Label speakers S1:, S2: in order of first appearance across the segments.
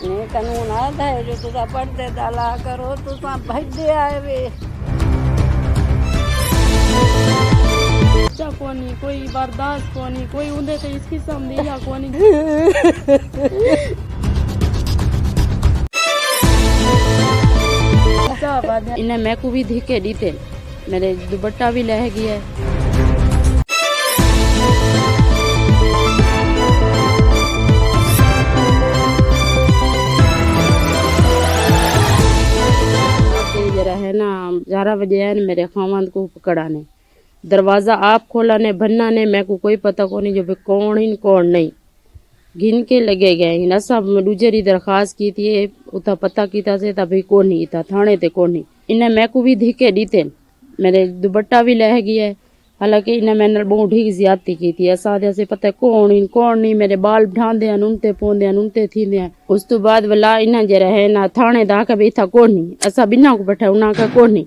S1: ने कानून आता है जो तुसा पर्दे डाला करो तुसा भजदे आए वे
S2: कोनी कोई बर्दाश्त कोनी कोई उन्दे ते इस किस्म दी या कोनी इन्हें मैं को भी धिके दीते मेरे दुपट्टा भी लह गया है। जरा है ना 11 बजे है मेरे खामंद को पकड़ा ने दरवाजा आप खोला ने भन्ना ने मैं को कोई पता को नहीं जो कौन ही कौन नहीं घिन के लगे गए ना सब दूसरी दरखास्त की थी उता पता कीता से तभी को नहीं था थाने ते को नहीं इन्हें मैं को भी धिके दीते मेरे दुपट्टा भी लह गया है। हालांकि इन्हें मैंने बहुत ठीक ज्यादती की थी ऐसा से पता कौन नहीं मेरे बाल ढांदे उनते पोंदे उनते थींदे उस तो बाद वला इन्हें जरा है ना थाने दाके भी था को नहीं ऐसा बिना को बैठा उना का को नहीं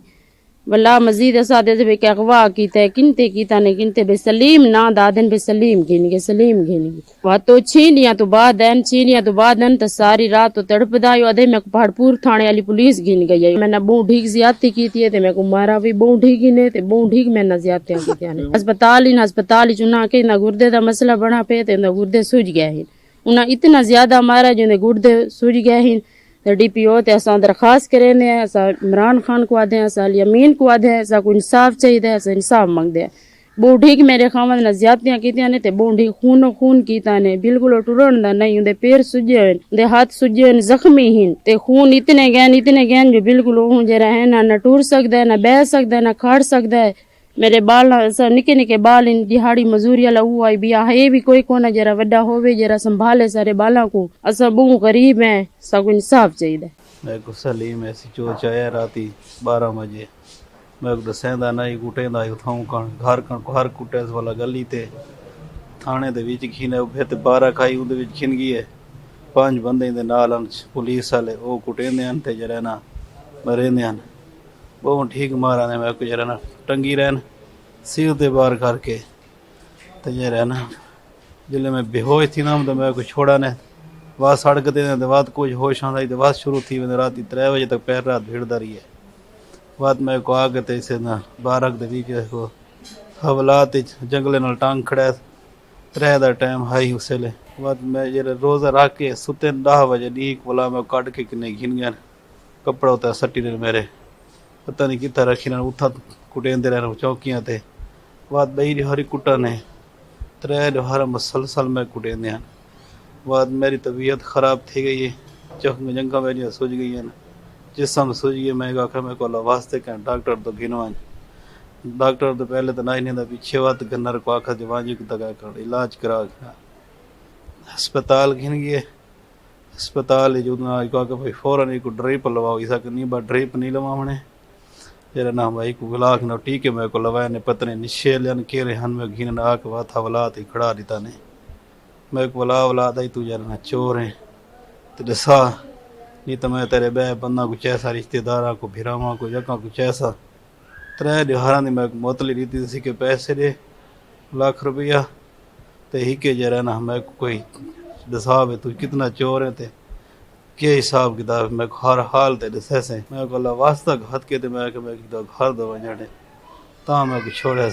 S2: वल्ला मजीद असादे से के अगवा कीता किनते कीता ने किनते बे सलीम ना दादन बे सलीम गिन वा तो छीनिया तो बाद तो सारी रात तो तड़पदायो अधे में पहाड़पुर थाने वाली पुलिस गिन गई मैंने बहुत ठीक ज्यादती की थी ते मैं को मारा भी बहुत ठीक गिने ते बहुत ठीक मैंने ज्यादतियां की थी अस्पताल चुना के ना गुर्दे दा मसला बना पे ते ना गुर्दे सूज गए हैं उन्हें इतना ज्यादा मारा जो गुर्दे सूज गए हैं तो डीपीओ ते असां दरखास्त करे ने असां इमरान खान को आदे असां यमीन को आदे असां को इंसाफ चाहिए असां इंसाफ मंगदे बहुत ठीक मेरे खामद ने ज्यादतियां कीतियां ने ते बहुत ठीक खून कीता ने बिल्कुल टुरन दा नहीं उन्दे पैर सुजे उन्दे हाथ सुजे जख्मी हिन ते खून इतने गहन जो बिल्कुल वो जरा है ना टूर सकदा है ना बह सकदा है ना खाड़ सकदा है मेरे बाल निके बाल इन दिहाड़ी मजूरी वाला वो आई बिया है भी कोई कोना जरा वड्डा होवे जरा संभाले सारे बालों को असा बहु गरीब है सब इंसाफ चाहिए।
S3: मैं को सलीम ऐसी चोच आया राती 12 बजे मैं को दसेंदा नहीं कुटेंदा उठाऊं घर कुटेस वाला गली ते थाने दे विच खीने उभे ते 12 खाई उदे विच खिन गई है 5 बंदे दे नाल पुलिस वाले ओ कुटेंदे हन ते जरा ना मरेंदे हन बहुत ठीक मारा ने मैं को जरा ना टंगी रहन सिर दे बाहर करके ते जरा ना जिले मैं बेहोश थी ना तो मैं को छोड़ा ने बात सड़क ते बाद कुछ होश आंदा ते बात शुरू थी वेंदे रात 3 बजे तक पैर रात भीड़दा रही है बात मैं को आगे ते से ना 12 दे बीच को हवलात जंगले नाल टांग खड़ा 3 दा टाइम हाई उसले बात मैं जरा रोजा रख के सुते 10 बजे नीक वाला मैं काट के किने घिन गया कपड़ा उता सट्टी ने मेरे पता नहीं कितना रखी ना उठा कुटेंदे रहना चौकियां ते बात बई हरी कुटा ने 3 हर मसलसल में कुटेंदे हैं बाद मेरी तबीयत ख़राब थी गई है जंगा मेरी सूझ गई है ना जिसम सूझ गई मैं आखा मैं को वास्ते क्या डॉक्टर तो गिनवान डॉक्टर तो पहले तो नहीं था पीछे बात गन्नर को आखा जवाजी को तक कर इलाज करा अस्पताल गिन गए अस्पताल जो भाई फौरन को ड्रिप लवाओ इसा नहीं बा ड्रिप नहीं लवाने जरा ना भाई को गुलाक न टीके मैं को लवाए ने पतने निशेलन के रे हन में घिन आक वाथा वलात ही खड़ा दिता ने मैं को वला दई तू जरा ना चोर है तो दसा नहीं तो मैं तेरे बे बंदा कुछ ऐसा रिश्तेदारा को भिरावा को जगह कुछ ऐसा 3 दिहारा ने मैं मोतली रीति सी के पैसे दे लाख रुपया ते ही के जरा ना मैं कोई दसा है तू कितना चोर है ते के हिसाब किताब मैं हर हाल ते दसे से मैं को वास्ता हाथ के ते मैं घर दो वने ता मैं छोड़े